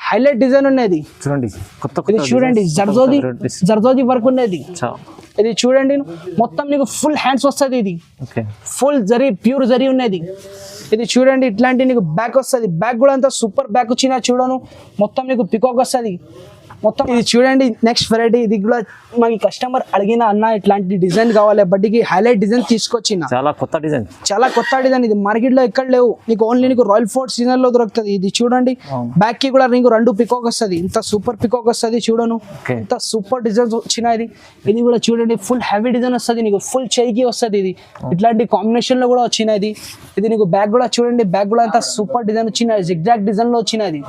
Highlight design ఉన్నది చూడండి, ఇది చూడండి జర్దోది వర్క్ ఉన్నది ఇది చూడండి మొత్తం నీకు ఫుల్ హ్యాండ్స్ వస్తుంది ఇది ఫుల్ జరీ ప్యూర్ జరీ ఉన్నది ఇది చూడండి ఇట్లాంటి నీకు బ్యాక్ వస్తుంది బ్యాక్ కూడా అంతా సూపర్ బ్యాక్ వచ్చినా చూడను మొత్తం నీకు పికాక్ వస్తుంది మొత్తం ఇది చూడండి నెక్స్ట్ వెరైటీ ఇది కూడా మాకు కస్టమర్ అడిగిన అన్న ఇట్లాంటి డిజైన్ కావాలి బట్టికి హైలైట్ డిజైన్ తీసుకొచ్చిన చాలా కొత్త డిజైన్ ఇది మార్కెట్ లో ఎక్కడ లేవు నీకు ఓన్లీ నీకు రాయల్ ఫోర్ట్ సీజన్ లో దొరుకుతుంది ఇది చూడండి బ్యాక్ కి కూడా నీకు 2 పికాక్ వస్తుంది ఇంత సూపర్ పికాక్ వస్తుంది చూడను ఇంత సూపర్ డిజైన్ వచ్చిన ఇది కూడా చూడండి ఫుల్ హెవీ డిజైన్ వస్తుంది నీకు ఫుల్ చెయ్యికి వస్తుంది ఇది ఇట్లాంటి కాంబినేషన్ లో కూడా వచ్చినది ఇది నీకు బ్యాక్ కూడా చూడండి బ్యాక్ కూడా అంత సూపర్ డిజైన్ వచ్చిన జిగ్జాగ్ డిజైన్ లో వచ్చినది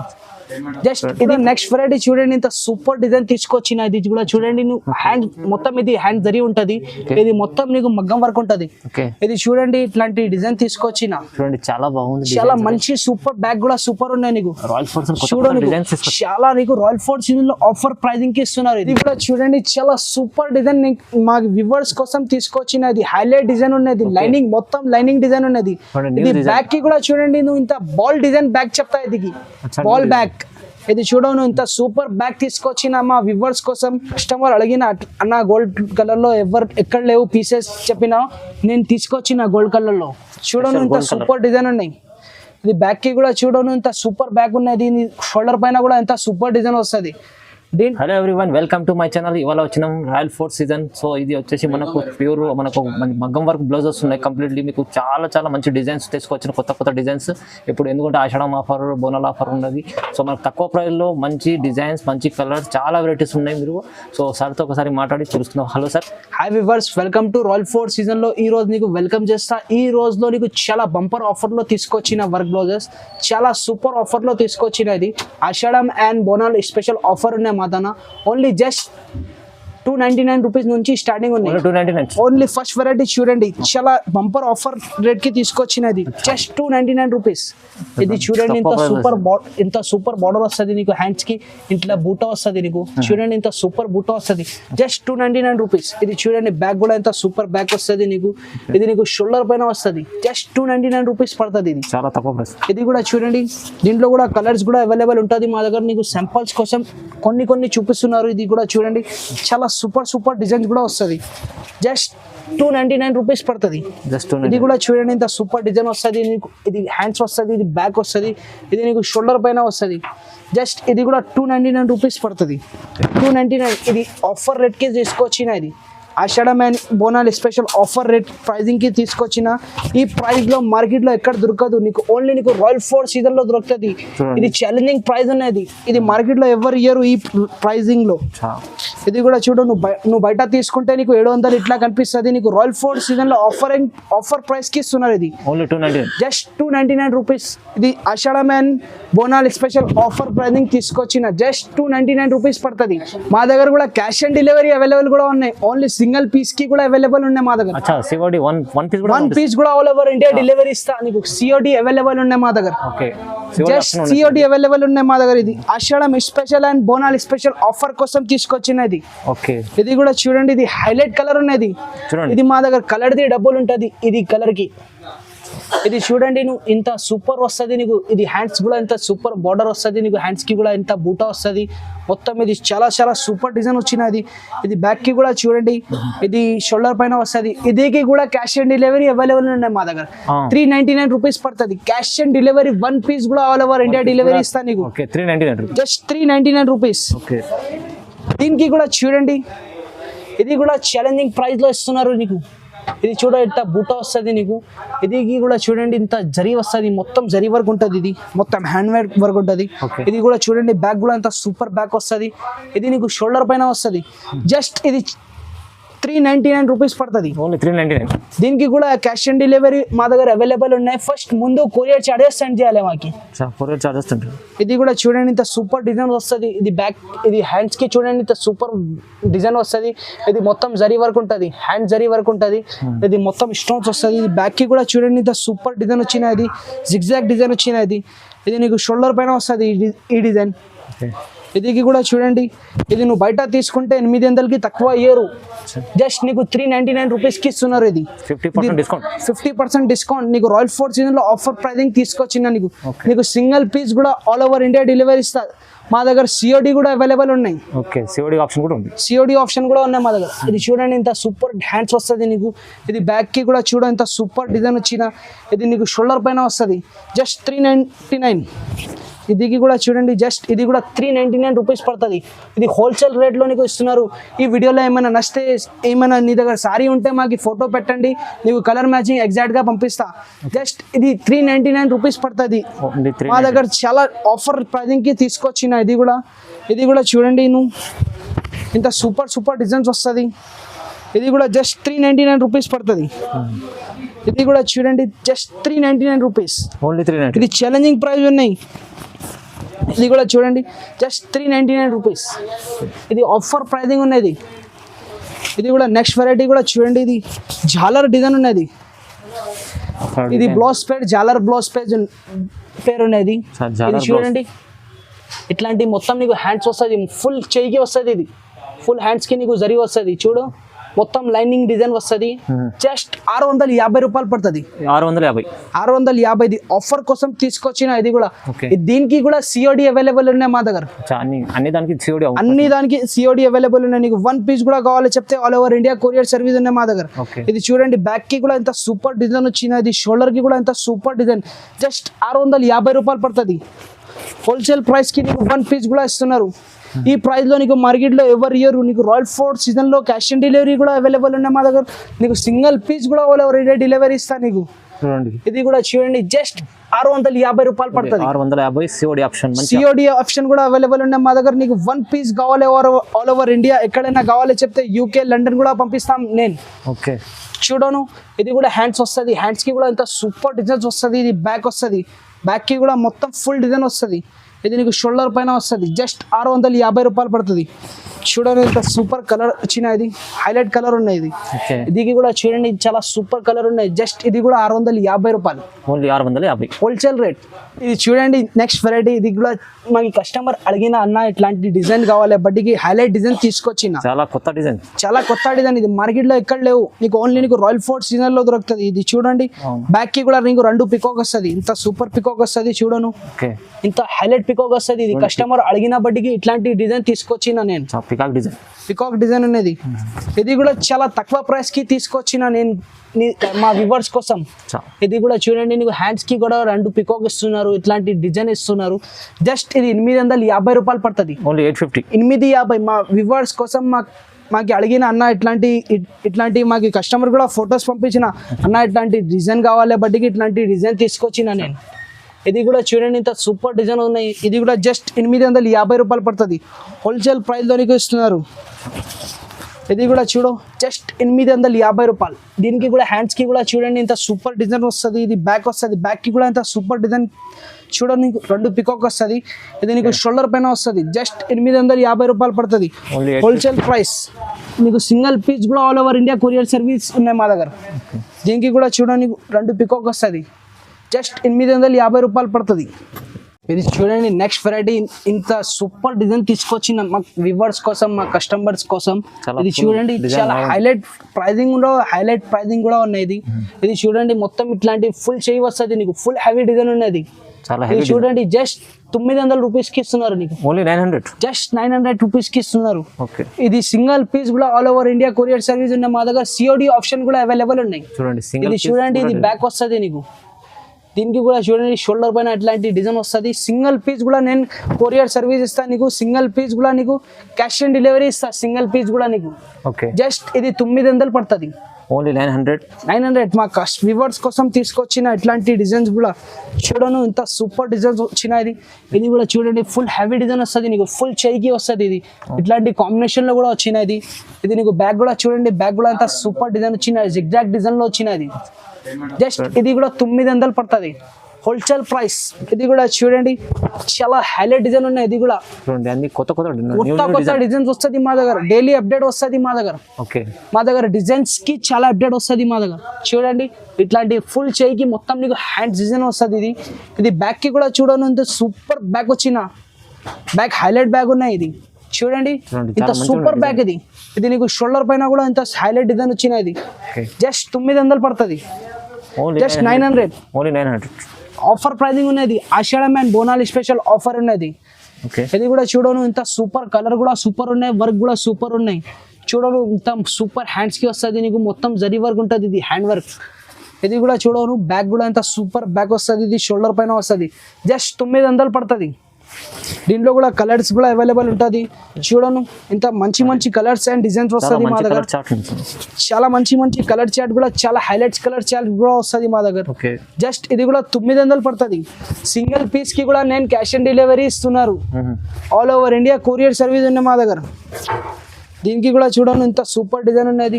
జస్ట్ ఇది నెక్స్ట్ వెరైటీ చూడండి ఇంత సూపర్ డిజైన్ తీసుకొచ్చిన ఇది కూడా చూడండి నువ్వు హ్యాండ్ మొత్తం ఇది హ్యాండ్ జరీ ఉంటది ఇది మొత్తం నీకు మగ్గం వర్క్ ఉంటది ఇది చూడండి ఇట్లాంటి డిజైన్ తీసుకొచ్చిన చూడండి చాలా బాగుంది చాలా మంచి సూపర్ బ్యాగ్ కూడా సూపర్ ఉన్నాయి నీకు చూడండి చాలా నీకు రాయల్ ఫోర్ట్ సీజన్ లో ఆఫర్ ప్రైజింగ్ కి ఇస్తున్నారు ఇది కూడా చూడండి చాలా సూపర్ డిజైన్ మా వ్యూవర్స్ కోసం తీసుకొచ్చిన ఇది హైలైట్ డిజైన్ ఉన్నది లైనింగ్ మొత్తం లైనింగ్ డిజైన్ ఉన్నది ఇది బ్యాగ్ కి కూడా చూడండి నువ్వు ఇంత బాల్ డిజైన్ బ్యాగ్ చెప్తా ఇది బాల్ బ్యాగ్ ఇది చూడను ఇంత సూపర్ బ్యాగ్ తీసుకొచ్చిన మా వ్యూవర్స్ కోసం కస్టమర్ అడిగిన అన్న గోల్డ్ కలర్ లో ఎక్కడ లేవు పీసెస్ చెప్పినా నేను తీసుకొచ్చిన గోల్డ్ కలర్ లో చూడను ఇంత సూపర్ డిజైన్ ఉన్నాయి ఇది బ్యాగ్ కి కూడా చూడను ఇంత సూపర్ బ్యాగ్ ఉన్నది షోల్డర్ పైన కూడా ఎంత సూపర్ డిజైన్ వస్తుంది hello everyone, welcome to my channel. ఇవాళ వచ్చినాం రాయల్ ఫోర్ట్ సీజన్. సో ఇది వచ్చేసి మనకు ప్యూర్ మనకు మగ్గం వర్క్ బ్లౌజెస్ ఉన్నాయి కంప్లీట్లీ. మీకు చాలా మంచి డిజైన్స్ తీసుకొచ్చిన కొత్త డిజైన్స్ ఇప్పుడు ఎందుకంటే ఆషాఢం ఆఫర్ బోనాల ఆఫర్ ఉన్నది. సో మనకు తక్కువ ప్రైస్లో మంచి డిజైన్స్ మంచి కలర్స్ చాలా వెరైటీస్ ఉన్నాయి. మీరు సో సార్తో ఒకసారి మాట్లాడి చూస్తున్నాం. Hello sir. Hi viewers, welcome to royal fort season లో ఈ రోజు నీకు వెల్కమ్ చేస్తా. ఈ రోజులో నీకు చాలా బంపర్ ఆఫర్ లో తీసుకొచ్చిన వర్క్ బ్లౌజెస్ చాలా సూపర్ ఆఫర్ లో తీసుకొచ్చిన ఇది Ashadham and Bonal special offer ఉన్నాయి మాదన. ఓన్లీ జస్ట్ 299 రూపీస్ నుంచి స్టార్టింగ్ ఉన్నాయి. ఓన్లీ ఫస్ట్ వెరైటీ చూడండి చాలా బంపర్ ఆఫర్ రేట్ కి తీసుకొచ్చినది జస్ట్ 299 రూపీస్. ఇది చూడండి ఇంత సూపర్ బార్డర్ వస్తుంది నీకు హ్యాండ్స్ కి ఇంట్లో బూటా వస్తుంది నీకు చూడండి ఇంత సూపర్ బూటా వస్తుంది జస్ట్ 299 రూపీస్. ఇది చూడండి బ్యాగ్ కూడా ఎంత సూపర్ బ్యాగ్ వస్తుంది నీకు ఇది నీకు షోల్డర్ పైన వస్తుంది జస్ట్ 299 రూపీస్ పడుతుంది. ఇది చాలా తక్కువ ప్రైస్. ఇది కూడా చూడండి దీంట్లో కూడా కలర్స్ కూడా అవైలబుల్ ఉంటుంది మా దగ్గర. నీకు శాంపుల్స్ కోసం కొన్ని చూపిస్తున్నారు. ఇది కూడా చూడండి చాలా సూపర్ డిజైన్స్ కూడా వస్తుంది జస్ట్ 299 రూపీస్ పడుతుంది. ఇది కూడా చూడండి ఇంత సూపర్ డిజైన్ వస్తుంది నీకు ఇది హ్యాండ్స్ వస్తుంది ఇది బ్యాక్ వస్తుంది ఇది నీకు షోల్డర్ పైన వస్తుంది జస్ట్ ఇది కూడా 299 రూపీస్ పడుతుంది. 299 ఇది ఆఫర్ రేట్ కి తీసుకొచ్చిన ఇది Ashadham and Bonal special offer rate pricing కి తీసుకొచ్చిన ఈ ప్రైస్ లో మార్కెట్ లో ఎక్కడ దొరకదు నీకు ఓన్లీ నీకు రాయల్ ఫోర్ట్ సీజన్ లో దొరుకుతుంది. ఇది ఛాలెంజింగ్ ప్రైస్ ఉన్నది ఇది మార్కెట్ లో ఎవరు ఇయర్ ఈ ప్రైజింగ్ లో. ఇది కూడా చూడు నువ్వు బయట తీసుకుంటే నీకు 700 ఇట్లా కనిపిస్తుంది నీకు రాయల్ ఫోర్ట్ సీజన్ లో ఆఫర్ ప్రైస్ కి ఇస్తున్నారు. ఇది జస్ట్ 299 రూపీస్. ఇది Ashadham and Bonal special offer pricing తీసుకొచ్చిన జస్ట్ 299 రూపీస్ పడుతుంది. మా దగ్గర కూడా క్యాష్ ఆన్ డెలివరీ అవైలబుల్ కూడా ఉన్నాయి. ఓన్లీ సింగిల్ పీస్ కి కూడా అవైలబుల్ ఉన్నాయి మా దగ్గర. వన్ పీస్ కూడా ఆల్ ఓవర్ ఇండియా డెలివరీ ఇస్తా నీకు. సిఓడి అవైలబుల్ ఉన్నాయి మా దగ్గర. జస్ట్ సిఓడి అవైలబుల్ ఉన్నాయి మా దగ్గర. ఇది Ashadham special and Bonal special offer కోసం తీసుకొచ్చినది. ఇది కూడా చూడండి ఇది హైలైట్ కలర్ ఉన్నది. ఇది మా దగ్గర కలర్ ది డబ్బులు ఉంటది ఇది కలర్ కి. ఇది చూడండి నువ్వు ఇంత సూపర్ వస్తుంది నీకు. ఇది హ్యాండ్స్ కూడా ఇంత సూపర్ బార్డర్ వస్తుంది నీకు హ్యాండ్స్ కి కూడా ఇంత బూటా వస్తుంది మొత్తం. ఇది చాలా సూపర్ డిజైన్ వచ్చినది. ఇది బ్యాక్ కి కూడా చూడండి ఇది షోల్డర్ పైన వస్తుంది. ఇదికి కూడా క్యాష్ ఆన్ డెలివరీ అవైలబుల్ ఉన్నాయి మా దగ్గర. 399 రూపీస్ పడుతుంది cash on delivery. One piece కూడా ఆల్ ఓవర్ ఇండియా డెలివరీ ఇస్తా నీకు జస్ట్ 399 రూపీస్. దీనికి కూడా చూడండి ఇది కూడా ఛాలెంజింగ్ ప్రైస్ లో ఇస్తున్నారు నీకు. ఇది చూడ ఇంత బూటా వస్తుంది నీకు. ఇది కూడా చూడండి ఇంత జరీ వస్తుంది మొత్తం జరీ వర్క్ ఉంటుంది. ఇది మొత్తం హ్యాండ్ మేడ్ వర్క్ ఉంటుంది. ఇది కూడా చూడండి బ్యాక్ కూడా ఇంత సూపర్ బ్యాక్ వస్తుంది. ఇది నీకు షోల్డర్ పైన వస్తుంది జస్ట్ ఇది 399 రూపీస్ పడుతుంది. దీనికి కూడా క్యాష్ ఆన్ డెలివరీ మా దగ్గర అవైలబుల్ ఉన్నాయి. ఫస్ట్ ముందు కొరియర్ చార్జెస్ సెండ్ చేయాలి మాకి. ఇది కూడా చూడండి ఇంత సూపర్ డిజైన్ వస్తుంది. ఇది బ్యాక్ ఇది హ్యాండ్స్ కి చూడండి ఇంత సూపర్ డిజైన్ వస్తుంది. ఇది మొత్తం జరీ వర్క్ ఉంటుంది హ్యాండ్ జరీ వర్క్ ఉంటుంది. ఇది మొత్తం స్టోన్స్ వస్తుంది. ఇది బ్యాక్ కి కూడా చూడండి ఇంత సూపర్ డిజైన్ వచ్చినది జిగ్జాగ్ డిజైన్ వచ్చినది. ఇది నీకు షోల్డర్ పైన వస్తుంది ఈ డిజైన్. ఇది కూడా చూడండి ఇది నువ్వు బయట తీసుకుంటే 800కి తక్కువ ఇయ్యరు జస్ట్ నీకు 399 రూపీస్ కి ఇస్తున్నారు. ఇది 50% డిస్కౌంట్ నీకు రాయల్ ఫోర్ట్ సీజన్ లో ఆఫర్ ప్రైజింగ్ తీసుకొచ్చిన నీకు సింగిల్ పీస్ కూడా ఆల్ ఓవర్ ఇండియా డెలివరీ ఇస్తా. మా దగ్గర సిఓడి కూడా అవైలబుల్ ఉన్నాయి. ఓకే, సిఓడి ఆప్షన్ కూడా ఉంది. సిఓడి ఆప్షన్ కూడా ఉన్నాయి మా దగ్గర. ఇది చూడండి ఇంత సూపర్ హ్యాండ్స్ వస్తుంది నీకు. ఇది బ్యాక్ కి కూడా చూడ ఇంత సూపర్ డిజైన్ వచ్చిన. ఇది నీకు షోల్డర్ పైన వస్తుంది. జస్ట్ 399. ఇదికి కూడా చూడండి జస్ట్ ఇది కూడా 399 రూపీస్ పడుతుంది. ఇది హోల్సేల్ రేట్లో నీకు ఇస్తున్నారు. ఈ వీడియోలో ఏమైనా నచ్చితే ఏమైనా నీ దగ్గర సారీ ఉంటే మాకు ఫోటో పెట్టండి, నీకు కలర్ మ్యాచింగ్ ఎగ్జాక్ట్గా పంపిస్తా. జస్ట్ ఇది 399 రూపీస్ పడుతుంది. మా దగ్గర చాలా ఆఫర్ ప్రైజింగ్కి తీసుకొచ్చిన. ఇది కూడా చూడండి నువ్వు ఇంత సూపర్ డిజైన్స్ వస్తుంది. ఇది కూడా జస్ట్ 399 రూపీస్ పడుతుంది. ఇది కూడా చూడండి జస్ట్ 399 రూపీస్. ఓన్లీ 399. ఇది ఛాలెంజింగ్ ప్రైస్ ఉన్నాయి. ఇది కూడా చూడండి జస్ట్ 399 రూపీస్. ఇది ఆఫర్ ప్రైజింగ్ ఉన్నది. ఇది కూడా నెక్స్ట్ వెరైటీ కూడా చూడండి. ఇది జాలర్ డిజైన్ ఉన్నది. ఇది బ్లౌజ్ పేర్ జాలర్ బ్లౌజ్ పేరు ఉన్నది. ఇది చూడండి ఇట్లాంటి మొత్తం నీకు హ్యాండ్స్ వస్తుంది. ఫుల్ చేయికి వస్తుంది. ఇది ఫుల్ హ్యాండ్స్కి నీకు జరి వస్తుంది. చూడు మొత్తం లైనింగ్ డిజైన్ వస్తుంది. జస్ట్ 650 రూపాయలు పడుతుంది. 650 ఆఫర్ కోసం తీసుకొచ్చిన. ఇది కూడా దీనికి కూడా సిఓడి అవైలబుల్ ఉన్నాయి మా దగ్గర. అన్ని దానికి సిఓడి అవైలబుల్ ఉన్నాయి. నీకు 1 పీస్ కూడా కావాలి చెప్తే all over India courier service ఉన్నాయి మా దగ్గర. ఇది చూడండి బ్యాక్ కి కూడా ఎంత సూపర్ డిజైన్ వచ్చిన. ఇది షోల్డర్ కి కూడా ఎంత సూపర్ డిజైన్. జస్ట్ 650 రూపాయలు పడుతుంది. హోల్సేల్ ప్రైస్ కి నీకు 1 పీస్ కూడా ఇస్తున్నారు. ఈ ప్రైస్ లో నీకు మార్కెట్ లో ఎవరి ఇయర్ నీకు రాయల్ ఫోర్ట్ సీజన్ లో క్యాష్ ఆన్ డెలివరీ కూడా అవైలబుల్ ఉన్నాయి మా దగ్గర. నీకు సింగిల్ పీస్ కూడా ఆల్ ఓవర్ ఇండియా డెలివరీ ఇస్తా నీకు. ఇది కూడా చూడండి జస్ట్ 650 రూపాయలు పడుతుంది. 650 సిఓడి ఆప్షన్ కూడా అవైలబుల్ ఉన్నాయి మా దగ్గర. నీకు 1 పీస్ కావాలి ఆల్ ఓవర్ ఇండియా ఎక్కడైనా కావాలి చెప్తే యూకే లండన్ కూడా పంపిస్తాం నేను. ఓకే చూడను ఇది కూడా హ్యాండ్స్ వస్తుంది. హ్యాండ్స్ కి కూడా ఇంత సూపర్ డిజైన్స్ వస్తుంది. ఇది బ్యాక్ వస్తుంది. బ్యాక్ కి కూడా మొత్తం ఫుల్ డిజైన్ వస్తుంది. ఇది నీకు షోల్డర్ పైన వస్తుంది. జస్ట్ 650 రూపాయలు పడుతుంది. చూడండి ఇంత సూపర్ కలర్ వచ్చిన. ఇది హైలైట్ కలర్ ఉన్నాయి. ఇది కూడా చూడండి చాలా సూపర్ కలర్ ఉన్నాయి. జస్ట్ ఇది కూడా 650 రూపాయలు. Only 650 wholesale rate. ఇది చూడండి నెక్స్ట్ వెరైటీ. ఇది కూడా మాకు కస్టమర్ అడిగిన అన్న ఇట్లాంటి డిజైన్ కావాలి బట్టికి హైలైట్ డిజైన్ తీసుకొచ్చిన. చాలా కొత్త డిజైన్. ఇది మార్కెట్ లో ఎక్కడ లేవు. నీకు ఓన్లీ నీకు రాయల్ ఫోర్ట్ సీజన్ లో దొరుకుతుంది. ఇది చూడండి బ్యాక్ కి కూడా నీకు 2 పికాక్ వస్తుంది. ఇంత సూపర్ పికాక్ వస్తుంది. చూడను ఇంత హైలైట్ పికాక్ వస్తుంది. ఇది కస్టమర్ అడిగిన బట్టికి ఇట్లాంటి డిజైన్ తీసుకొచ్చిన నేను. పికాక్ డిజైన్ ఉన్నది. ఇది కూడా చాలా తక్కువ ప్రైస్ కి తీసుకొచ్చిన నేను మా వ్యూవర్స్ కోసం. ఇది కూడా చూడండి నీకు హ్యాండ్స్ కి కూడా 2 పికాక్ ఇస్తున్నారు. ఇట్లాంటి డిజైన్ ఇస్తున్నారు. జస్ట్ ఇది 850 రూపాయలు పడుతుంది. 850 మా వ్యూవర్స్ కోసం మాకు అడిగిన అన్న ఇట్లాంటి మాకు కస్టమర్ కూడా ఫొటోస్ పంపించిన అన్న ఇట్లాంటి డిజైన్ కావాలి బట్టికి ఇట్లాంటి డిజైన్ తీసుకొచ్చిన నేను. ఇది కూడా చూడండి ఇంత సూపర్ డిజైన్ ఉన్నాయి. ఇది కూడా జస్ట్ 850 రూపాయలు పడుతుంది. హోల్సేల్ ప్రైస్ లో నీకు ఇస్తున్నారు. ఇది కూడా చూడు జస్ట్ 850 రూపాయలు. దీనికి కూడా హ్యాండ్స్ కి కూడా చూడండి ఇంత సూపర్ డిజైన్ వస్తుంది. ఇది బ్యాక్ వస్తుంది. బ్యాక్ కి కూడా ఇంత సూపర్ డిజైన్ చూడండి. నీకు 2 పికాక్ వస్తుంది. ఇది నీకు షోల్డర్ పైన వస్తుంది. జస్ట్ 850 రూపాయలు పడుతుంది. Wholesale price. నీకు సింగిల్ పీస్ కూడా all over India courier service ఉన్నాయి మా దగ్గర. దీనికి కూడా చూడండి నీకు 2 పికాక్ వస్తుంది. జస్ట్ 850 రూపాయలు పడుతుంది. ఇది చూడండి నెక్స్ట్ వెరైటీ. ఇంత సూపర్ డిజైన్ తీసుకొచ్చిన మా వ్యూవర్స్ కోసం మా కస్టమర్స్ కోసం. ఇది చూడండి చాలా హైలైట్ ప్రైజింగ్ కూడా ఉన్నది. ఇది చూడండి మొత్తం ఇట్లాంటి ఫుల్ చేయి వస్తుంది. నీకు ఫుల్ హెవీ డిజైన్ ఉన్నది. ఇది చూడండి జస్ట్ 900 రూపీస్ కి ఇస్తున్నారు నీకు. ఓన్లీ 900. జస్ట్ 900 రూపీస్ కి ఇస్తున్నారు. ఇది సింగిల్ పీస్ కూడా all over India courier service ఉన్నాయి మా దగ్గర. సిఓడి ఆప్షన్ కూడా అవైలబుల్ ఉన్నాయి. ఇది చూడండి ఇది బ్యాక్ వస్తుంది నీకు. దీనికి కూడా చూడండి షోల్డర్ పైన ఇట్లాంటి డిజైన్ వస్తుంది. సింగిల్ పీస్ కూడా నేను కొరియర్ సర్వీస్ ఇస్తాను నీకు. సింగిల్ పీస్ కూడా నీకు క్యాష్ ఆన్ డెలివరీ ఇస్తా. సింగిల్ పీస్ కూడా నీకు జస్ట్ ఇది 900 పడుతుంది. ఓన్లీ 900 మా వ్యూవర్స్ కోసం తీసుకొచ్చిన ఇట్లాంటి డిజైన్స్ కూడా చూడను ఇంత సూపర్ డిజైన్స్ వచ్చిన. ఇది కూడా చూడండి ఫుల్ హెవీ డిజైన్ వస్తుంది నీకు. ఫుల్ చేయికి వస్తుంది. ఇది ఇట్లాంటి కాంబినేషన్ లో కూడా వచ్చినది. ఇది నీకు బ్యాక్ కూడా చూడండి. బ్యాక్ కూడా ఇంత సూపర్ డిజైన్ వచ్చిన. జిగ్జాగ్ డిజైన్ లో వచ్చినది. జస్ట్ ఇది కూడా 900 పడుతుంది. Wholesale price. ఇది కూడా చూడండి చాలా హైలైట్ డిజైన్ ఉన్నాయి. ఇది కూడా కొత్త డిజైన్స్ వస్తుంది మా దగ్గర. డైలీ అప్డేట్ వస్తుంది మా దగ్గర. మా దగ్గర డిజైన్స్ కి చాలా అప్డేట్ వస్తుంది మా దగ్గర. చూడండి ఇట్లాంటి ఫుల్ చేయికి మొత్తం నీకు హ్యాండ్ డిజైన్ వస్తుంది. ఇది బ్యాక్ కి కూడా చూడండి సూపర్ బ్యాక్ వచ్చిన. బ్యాక్ హైలైట్ బ్యాగ్ ఉన్నాయి. ఇది చూడండి ఇంత సూపర్ బ్యాగ్. ఇది నీకు షోల్డర్ పైన కూడా ఇంత హైలైట్ డిజైన్ వచ్చిన. ఇది జస్ట్ 900 పడుతుంది. జస్ట్ 900. ఆఫర్ ప్రైజింగ్ ఉన్నది. ఆషాఢం అండ్ బోనాలి స్పెషల్ ఆఫర్ ఉన్నది. ఓకే ఇది కూడా చూడను ఇంత సూపర్ కలర్ కూడా సూపర్ ఉన్నాయి, వర్క్ కూడా సూపర్ ఉన్నాయి. చూడను ఇంత సూపర్ హ్యాండ్స్ కి వస్తుంది నీకు, మొత్తం జరీ వర్క్ ఉంటుంది, ఇది హ్యాండ్ వర్క్. ఇది కూడా చూడను బ్యాక్ కూడా ఎంత సూపర్ బ్యాక్ వస్తుంది, ఇది షోల్డర్ పైన వస్తుంది, జస్ట్ 900 పడుతుంది. దీంట్లో కూడా కలర్స్ కూడా అవైలబుల్ ఉంటుంది. చూడను ఇంత మంచి మంచి కలర్స్ అండ్ డిజైన్స్ వస్తుంది మా దగ్గర. చాలా మంచి మంచి కలర్ చార్ట్ కూడా, చాలా హైలైట్స్ కలర్ చార్ట్ కూడా వస్తుంది మా దగ్గర. జస్ట్ ఇది కూడా 900 పడుతుంది. సింగిల్ పీస్ కి కూడా నేను క్యాష్ ఆన్ డెలివరీ ఇస్తున్నారు. All over India courier service ఉంది మా దగ్గర. దీనికి కూడా చూడను ఇంత సూపర్ డిజైన్ ఉన్నది,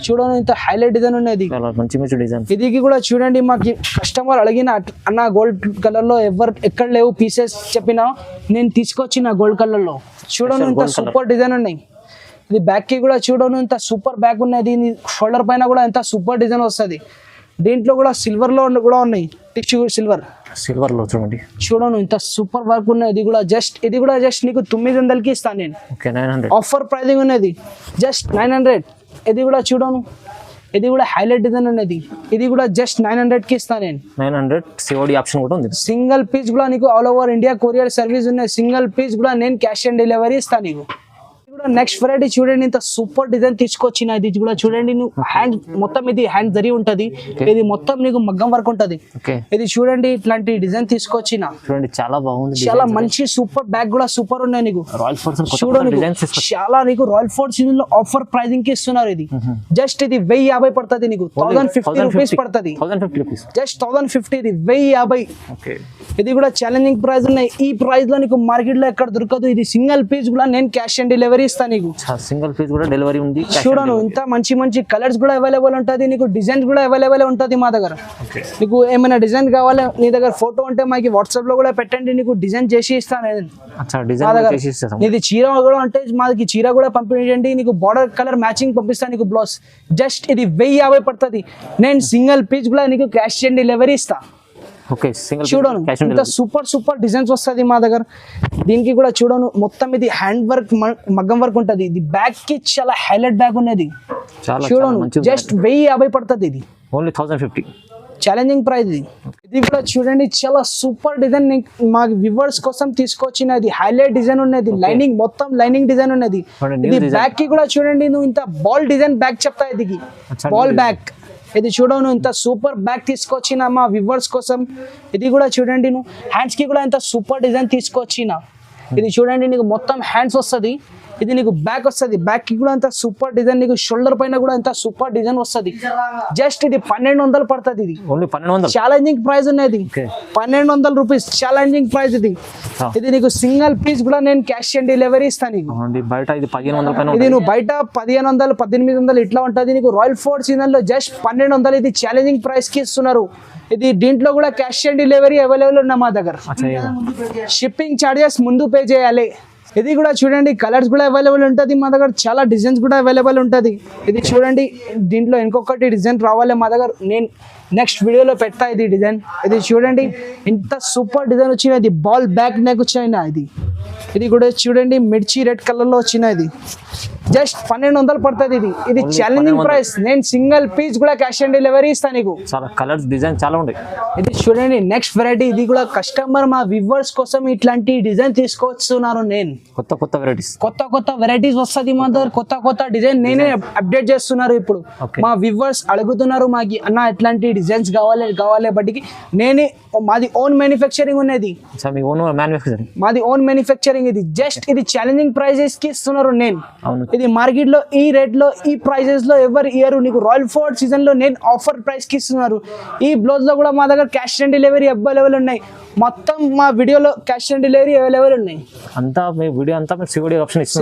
చూడను ఇంత హైలైట్ డిజైన్ ఉన్నది, మంచి మంచి డిజైన్. ఇది కూడా చూడండి, మాకు కస్టమర్ అడిగిన అన్న గోల్డ్ కలర్ లో ఎక్కడ లేవు పీసెస్ చెప్పినా నేను తీసుకొచ్చిన గోల్డ్ కలర్ లో. చూడను ఇంత సూపర్ డిజైన్ ఉన్నాయి. ఇది బ్యాక్ కి కూడా చూడను ఇంత సూపర్ బ్యాక్ ఉన్నది, షోల్డర్ పైన కూడా ఎంత సూపర్ డిజైన్ వస్తుంది. దీంట్లో కూడా సిల్వర్ లో కూడా ఉన్నాయి, టిష్యూ సిల్వర్ లో చూడండి. చూడను ఇంత సూపర్ వర్క్ ఉన్నది. ఇది కూడా జస్ట్ నీకు 900కి ఇస్తాను నేను. 900 ఆఫర్ ప్రైజింగ్ ఉన్నది, జస్ట్ 900. ఇది కూడా చూడను, ఇది కూడా హైలైట్ డిజైన్ ఉన్నది, ఇది కూడా జస్ట్ 900కి ఇస్తాను నేను. 900 సిఓడి ఆప్షన్ కూడా ఉంది. సింగిల్ పీస్ కూడా నీకు all over India courier service ఉన్నాయి. సింగిల్ పీస్ కూడా నేను క్యాష్ ఆన్ డెలివరీ ఇస్తాను నీకు. నెక్స్ట్ వెరైటీ చూడండి, ఇంత సూపర్ డిజైన్ తీసుకొచ్చిన. ఇది కూడా చూడండి, నువ్వు హ్యాండ్ మొత్తం ఇది హ్యాండ్ జరీ ఉంటది, ఇది మొత్తం నీకు మగ్గం వర్క్ ఉంటది. ఇది చూడండి ఇట్లాంటి డిజైన్ తీసుకొచ్చిన, చూడండి చాలా బాగుంది, చాలా మంచి సూపర్ బ్యాగ్ కూడా సూపర్ ఉన్నాయి నీకు. రాయల్ ఫోర్స్ చూడండి చాలా నీకు రాయల్ ఫోర్స్ లో ఆఫర్ ప్రైజింగ్ కి ఇస్తున్నారు. ఇది జస్ట్ ఇది 1050 పడుతుంది నీకు, 1050 రూపీస్ పడుతుంది, జస్ట్ 1050. ఇది 1050. ఇది కూడా ఛాలెంజింగ్ ప్రైస్ ఉన్నాయి. ఈ ప్రైస్ లో నీకు మార్కెట్ లో ఎక్కడ దొరకదు. ఇది సింగిల్ పీస్ కూడా నేను క్యాష్ ఆన్ డెలివరీ ఇస్తాను నీకు. సింగిల్ పీస్ కూడా డెలివరీ ఉంది. చూడను ఇంత మంచి మంచి కలర్స్ కూడా అవైలబుల్ ఉంటుంది నీకు, డిజైన్స్ కూడా అవైలబుల్ ఉంటుంది మా దగ్గర. నీకు ఏమైనా డిజైన్ కావాలి, నీ దగ్గర ఫోటో ఉంటే మాకు వాట్సాప్ లో కూడా పెట్టండి, నీకు డిజైన్ చేసి ఇస్తాను. ఇది చీర కూడా అంటే మాది చీర కూడా పంపించండి, నీకు బార్డర్ కలర్ మ్యాచింగ్ పంపిస్తాను నీకు బ్లౌజ్. జస్ట్ ఇది 1050 పడుతుంది. నేను సింగిల్ పీస్ కూడా నీకు క్యాష్ ఆన్ డెలివరీ ఇస్తా. చూడను ఇంత సూపర్ డిజైన్స్ వస్తుంది మా దగ్గర. దీనికి కూడా చూడను మొత్తం ఇది హ్యాండ్ వర్క్ మగ్గం వర్క్ ఉంటది. ఇది బ్యాగ్ కి చాలా హైలైట్ బ్యాగ్ ఉన్నది. చూడను జస్ట్ 1050 పడుతుంది. ఇది ఓన్లీ 1050 ఛాలెంజింగ్ ప్రైస్. ఇది కూడా చూడండి చాలా సూపర్ డిజైన్ మా వ్యూవర్స్ కోసం తీసుకొచ్చినది. హైలైట్ డిజైన్ ఉన్నది, లైనింగ్ మొత్తం లైనింగ్ డిజైన్ ఉన్నది. ఇది బ్యాగ్ కి కూడా చూడండి, నువ్వు ఇంత బాల్ డిజైన్ బ్యాగ్ చెప్తా, ఇది బాల్ బ్యాగ్. ఇది చూడను ఇంత సూపర్ బ్యాగ్ తీసుకొచ్చిన మా వ్యూవర్స్ కోసం. ఇది కూడా చూడండి, నువ్వు హ్యాండ్స్ కి కూడా ఇంత సూపర్ డిజైన్ తీసుకొచ్చిన. ఇది చూడండి నీకు మొత్తం హ్యాండ్స్ వస్తుంది, ఇది నీకు బ్యాక్ వస్తుంది, బ్యాక్ కి కూడా అంత సూపర్ డిజైన్, నీకు షోల్డర్ పైన కూడా ఎంత సూపర్ డిజైన్ వస్తుంది. జస్ట్ ఇది 1200 పడుతుంది. ఇది ఛాలెంజింగ్ ప్రైస్ ఉన్నది, 1200 రూపీస్ ఛాలెంజింగ్ ప్రైస్. ఇది నీకు సింగిల్ పీస్ కూడా నేను క్యాష్ ఆన్ డెలివరీ ఇస్తాను నీకు. ఇది నువ్వు బయట 1500 1800 ఇట్లా ఉంటుంది, నీకు రాయల్ ఫోర్ట్ సీజన్ లో జస్ట్ 1200. ఇది ఛాలెంజింగ్ ప్రైస్ కి ఇస్తున్నారు. ఇది దీంట్లో కూడా క్యాష్ ఆన్ డెలివరీ అవైలబుల్ ఉన్న మా దగ్గర. షిప్పింగ్ చార్జెస్ ముందు పే చేయాలి. ఇది కూడా చూడండి కలర్స్ కూడా అవైలబుల్ ఉంటుంది మా దగ్గర, చాలా డిజైన్స్ కూడా అవైలబుల్ ఉంటుంది. ఇది చూడండి దీంట్లో ఇంకొకటి డిజైన్ రావాలి మా దగ్గర, నేను నెక్స్ట్ వీడియోలో పెడతా ఇది డిజైన్. ఇది చూడండి ఇంత సూపర్ డిజైన్ వచ్చిన, ఇది బాల్ బ్యాక్ నెక్ వచ్చిన. ఇది కూడా చూడండి మిర్చి రెడ్ కలర్ లో వచ్చిన. ఇది జస్ట్ 1200 పడుతుంది. ఇది ఛాలెంజింగ్ ప్రైస్. నేను సింగిల్ పీస్ కూడా క్యాష్ ఆన్ డెలివరీ ఇస్తాను నీకు. కలర్స్ డిజైన్ చాలా ఉంటాయి. ఇది చూడండి నెక్స్ట్ వెరైటీ. ఇది కూడా కస్టమర్ మా వ్యూవర్స్ కోసం ఇట్లాంటి డిజైన్ తీసుకొస్తున్నారు. నేను కొత్త వెరైటీస్ వస్తుంది మా దగ్గర, కొత్త డిజైన్ నేనే అప్డేట్ చేస్తున్నారు. ఇప్పుడు మా వ్యూవర్స్ అడుగుతున్నారు మాకి అన్న ఇట్లాంటి డిజైన్స్ కావాలి బట్టికి నేనే, మాది ఓన్ మ్యానుఫ్యాక్చరింగ్ ఉన్నది, మాది ఓన్ మ్యానుఫ్యాక్చరింగ్. ఇది జస్ట్ ఇది ఛాలెంజింగ్ ప్రైజెస్ కి ఇస్తున్నారు నేను. ఇది మార్కెట్ లో ఈ రేట్ లో ఈ ప్రైజెస్ లో ఎవరు ఇయర్ నీకు రాయల్ ఫోర్ట్ సీజన్ లో నేను ఆఫర్ ప్రైస్ కి ఇస్తున్నారు. ఈ బ్లౌజ్ లో కూడా మా దగ్గర క్యాష్ ఆన్ డెలివరీ అవైలబుల్ ఉన్నాయి. మొత్తం మా వీడియోలో క్యాష్ ఆన్ డెలివరీ అవైలబుల్ ఉన్నాయి.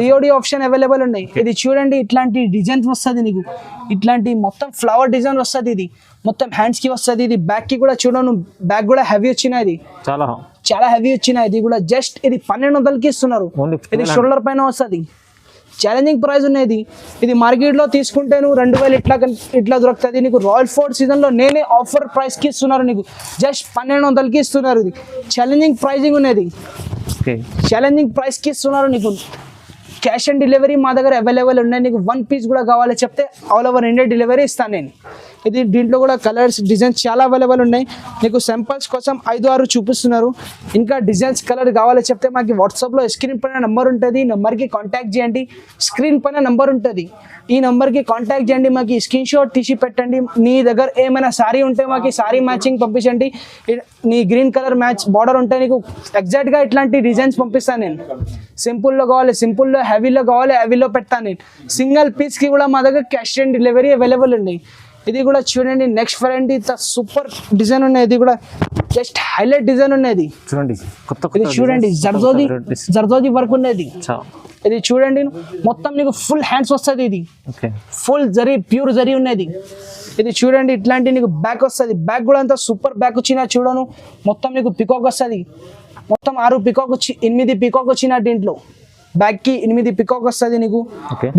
సిఓడి ఆప్షన్ అవైలబుల్ ఉన్నాయి. ఇది చూడండి ఇట్లాంటి డిజైన్స్ వస్తుంది నీకు, ఇట్లాంటి మొత్తం ఫ్లవర్ డిజైన్ వస్తుంది. ఇది మొత్తం హ్యాండ్స్ కి వస్తుంది. ఇది బ్యాక్ కి కూడా చూడను, బ్యాక్ కూడా హెవీ వచ్చిన, ఇది చాలా హెవీ వచ్చిన. ఇది కూడా జస్ట్ ఇది 1200కి ఇస్తున్నారు. ఇది షోల్డర్ పైన వస్తుంది. ఛాలెంజింగ్ ప్రైస్ ఉన్నది. ఇది మార్కెట్ లో తీసుకుంటే నువ్వు 2000 ఇట్లా దొరుకుతుంది. నీకు రాయల్ ఫోర్ట్ సీజన్ లో నేనే ఆఫర్ ప్రైస్ కి ఇస్తున్నారు నీకు, జస్ట్ 1200కి ఇస్తున్నారు. ఇది ఛాలెంజింగ్ ప్రైజింగ్ ఉన్నది, ఛాలెంజింగ్ ప్రైస్ కి ఇస్తున్నారు నీకు. క్యాష్ ఆన్ డెలివరీ మా దగ్గర అవైలబుల్ ఉన్నాయి. నీకు 1 పీస్ కూడా కావాలి చెప్తే ఆల్ ఓవర్ ఇండియా డెలివరీ ఇస్తాను నేను. ఇది దీంట్లో కూడా కలర్స్ డిజైన్స్ చాలా అవైలబుల్ ఉన్నాయి. మీకు సింపుల్స్ కోసం 5-6 చూపిస్తున్నారు. ఇంకా డిజైన్స్ కలర్ కావాలో చెప్తే మాకు వాట్సాప్లో స్క్రీన్ పైన నెంబర్ ఉంటుంది, ఈ నెంబర్కి కాంటాక్ట్ చేయండి. స్క్రీన్ పైన నెంబర్ ఉంటుంది, ఈ నెంబర్కి కాంటాక్ట్ చేయండి. మాకు స్క్రీన్ షాట్ తీసి పెట్టండి. నీ దగ్గర ఏమైనా సారీ ఉంటే మాకు సారీ మ్యాచింగ్ పంపించండి. నీ గ్రీన్ కలర్ మ్యాచ్ బార్డర్ ఉంటే నీకు ఎగ్జాక్ట్గా ఇట్లాంటి డిజైన్స్ పంపిస్తాను నేను. సింపుల్లో కావాలి సింపుల్లో, హెవీలో కావాలి హెవీలో పెడతాను నేను. సింగిల్ పీస్కి కూడా మా దగ్గర క్యాష్ ఆన్ డెలివరీ అవైలబుల్ ఉంది. ఇది కూడా చూడండి, నెక్స్ట్ వెరైటీ సూపర్ డిజైన్ ఉన్నాయి. ఇది కూడా జస్ట్ హైలైట్ డిజైన్ ఉన్నది. చూడండి ఇది చూడండి, జర్దోజీ వర్క్ ఉన్నది. ఇది చూడండి, మొత్తం నీకు ఫుల్ హ్యాండ్స్ వస్తుంది. ఇది ఫుల్ జరీ, ప్యూర్ జరీ ఉన్నది. ఇది చూడండి, ఇట్లాంటి నీకు బ్యాక్ వస్తుంది. బ్యాక్ కూడా అంతా సూపర్ బ్యాక్ వచ్చిన చూడను. మొత్తం నీకు పికాక్ వస్తుంది. మొత్తం 6 పికాక్ వచ్చి 8 పికాక్ వచ్చిన దీంట్లో. బ్యాక్ కి 8 పికాక్ వస్తుంది నీకు.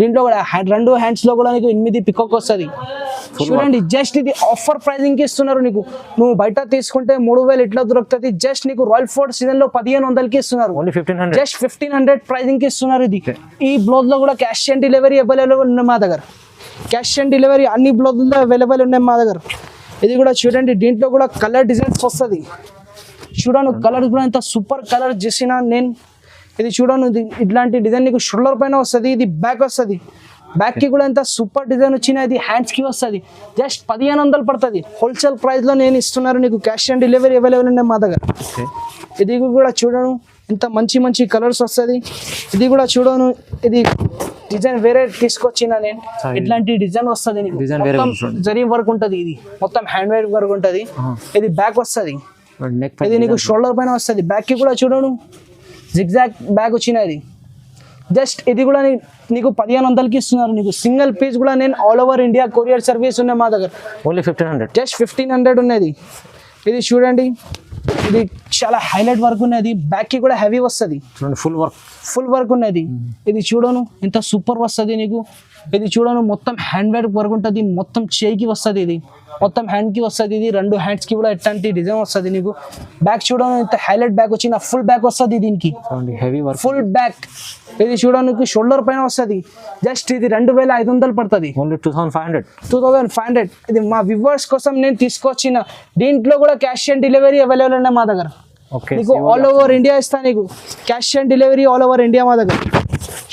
దీంట్లో కూడా 2 హ్యాండ్స్ లో కూడా నీకు 8 పికాక్ వస్తుంది. చూడండి, జస్ట్ ఇది ఆఫర్ ప్రైజింగ్ కి ఇస్తున్నారు నీకు. నువ్వు బయట తీసుకుంటే 3000 ఇట్లా దొరుకుతుంది. జస్ట్ నీకు రాయల్ ఫోర్ట్ సీజన్ లో 1500 ఇస్తున్నారు. జస్ట్ 1500 ప్రైజింగ్ కి ఇస్తున్నారు. ఇది ఈ బ్లౌజ్ లో కూడా క్యాష్ ఆన్ డెలివరీ అవైలబుల్ ఉన్నాయి మా దగ్గర. క్యాష్ ఆన్ డెలివరీ అన్ని బ్లౌజ్ లో అవైలబుల్ ఉన్నాయి మా దగ్గర. ఇది కూడా చూడండి, దీంట్లో కూడా కలర్ డిజైన్స్ వస్తుంది. చూడను కలర్ కూడా ఎంత సూపర్ కలర్ చేసిన నేను. ఇది చూడను, ఇట్లాంటి డిజైన్ నీకు షోల్డర్ పైన వస్తుంది. ఇది బ్యాక్ వస్తుంది. బ్యాక్ కి కూడా ఎంత సూపర్ డిజైన్ వచ్చిన. ఇది హ్యాండ్స్ కి వస్తుంది. జస్ట్ 1500 పడుతుంది. హోల్సేల్ ప్రైస్ లో నేను ఇస్తున్నారు నీకు. క్యాష్ ఆన్ డెలివరీ అవైలబుల్ ఉన్నాయి మా దగ్గర. ఇది కూడా చూడను, ఇంత మంచి మంచి కలర్స్ వస్తుంది. ఇది కూడా చూడను, ఇది డిజైన్ వేరే తీసుకొచ్చిన నేను. ఇట్లాంటి డిజైన్ వస్తుంది నీకు. మొత్తం జరీ వర్క్ ఉంటుంది. ఇది మొత్తం హ్యాండ్ మేడ్ వర్క్ ఉంటుంది. ఇది బ్యాక్ వస్తుంది. ఇది నీకు షోల్డర్ పైన వస్తుంది. బ్యాక్ కి కూడా చూడను జిగ్జాగ్ బ్యాగ్ వచ్చినది. జస్ట్ ఇది కూడా నీకు 1500 ఇస్తున్నారు నీకు. సింగిల్ పీస్ కూడా నేను all over India courier service ఉన్నాయి మా దగ్గర. ఓన్లీ 1500. జస్ట్ 1500 ఉన్నది. ఇది చూడండి, ఇది చాలా హైలైట్ వర్క్ ఉన్నది. బ్యాక్ కి కూడా హెవీ వస్తుంది. ఫుల్ వర్క్ ఉన్నది. ఇది చూడను ఎంత సూపర్ వస్తుంది నీకు. ఇది చూడను, మొత్తం హ్యాండ్ మేడ్ వర్క్ ఉంటుంది. మొత్తం చేయికి వస్తుంది. ఇది మొత్తం హ్యాండ్ కి వస్తుంది. ఇది 2 హ్యాండ్స్ కి కూడా ఎట్లాంటి డిజైన్ వస్తుంది నీకు. బ్యాక్ చూడను ఇంత హైలైట్ బ్యాక్ వచ్చిన. ఫుల్ బ్యాక్ వస్తుంది దీనికి, ఫుల్ బ్యాక్. ఇది చూడడానికి షోల్డర్ పైన వస్తుంది. జస్ట్ ఇది 2500 పడుతుంది. 2500. ఇది మా వ్యూవర్స్ కోసం నేను తీసుకొచ్చిన. దీంట్లో కూడా క్యాష్ ఆన్ డెలివరీ అవైలబుల్ ఉన్నాయి మా దగ్గర. నీకు ఆల్ ఓవర్ ఇండియా ఇస్తా నీకు. Cash on delivery all over India మా దగ్గర.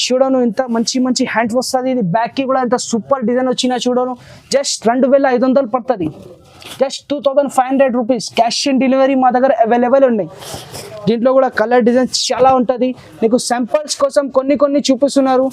చూడను ఇంత మంచి మంచి హ్యాండ్స్ వస్తుంది. ఇది బ్యాక్ కి కూడా ఎంత సూపర్ డిజైన్ వచ్చినా చూడను. జస్ట్ 2500 పడుతుంది. Just 2500 rupees. Cash on delivery మా దగ్గర అవైలబుల్ ఉన్నాయి. దీంట్లో కూడా కలర్ డిజైన్స్ చాలా ఉంటుంది నీకు. శాంపుల్స్ కోసం కొన్ని చూపిస్తున్నారు.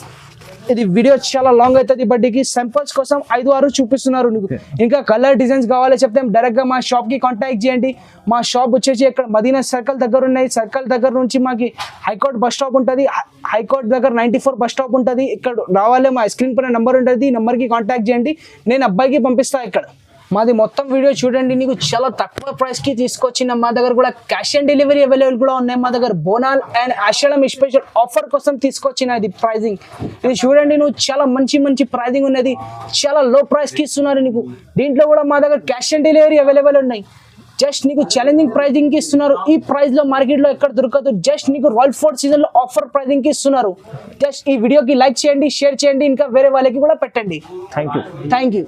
ఇది వీడియో చాలా లాంగ్ అవుతుంది. బడ్డీకి శాంపుల్స్ కోసం 5-6 చూపిస్తున్నారు నీకు. ఇంకా కలర్ డిజైన్స్ కావాలో చెప్తే డైరెక్ట్ గా మా షాప్ కి కాంటాక్ట్ చేయండి. మా షాప్ వచ్చేసి ఇక్కడ మదీనా సర్కిల్ దగ్గర ఉన్నాయి. సర్కిల్ దగ్గర నుంచి మాకి హైకోర్ట్ బస్ స్టాప్ ఉంటుంది. హైకోర్ట్ దగ్గర 94 బస్ స్టాప్ ఉంటుంది. ఇక్కడ రావాలి, మా స్క్రీన్ పైన నెంబర్ ఉంటుంది. ఈ నెంబర్కి కాంటాక్ట్ చేయండి. నేను అబ్బాయికి పంపిస్తాను. ఇక్కడ మాది మొత్తం వీడియో చూడండి. నీకు చాలా తక్కువ ప్రైస్ కి తీసుకొచ్చిన. మా దగ్గర కూడా క్యాష్ ఆన్ డెలివరీ అవైలబుల్ కూడా ఉన్నాయి మా దగ్గర. బోనాల్ అండ్ ఆషాఢం స్పెషల్ ఆఫర్ కోసం తీసుకొచ్చిన ఇది ప్రైజింగ్. ఇది చూడండి, నువ్వు చాలా మంచి ప్రైజింగ్ ఉన్నది. చాలా లో ప్రైస్ కి ఇస్తున్నారు నీకు. దీంట్లో కూడా మా దగ్గర క్యాష్ ఆన్ డెలివరీ అవైలబుల్ ఉన్నాయి. జస్ట్ నీకు ఛాలెంజింగ్ ప్రైజింగ్ కి ఇస్తున్నారు. ఈ ప్రైస్ లో మార్కెట్ లో ఎక్కడ దొరకదు. జస్ట్ నీకు రాయల్ ఫోర్ట్ సీజన్ లో ఆఫర్ ప్రైజింగ్ కి ఇస్తున్నారు. జస్ట్ ఈ వీడియోకి లైక్ చేయండి, షేర్ చేయండి, ఇంకా వేరే వాళ్ళకి కూడా పెట్టండి. Thank you.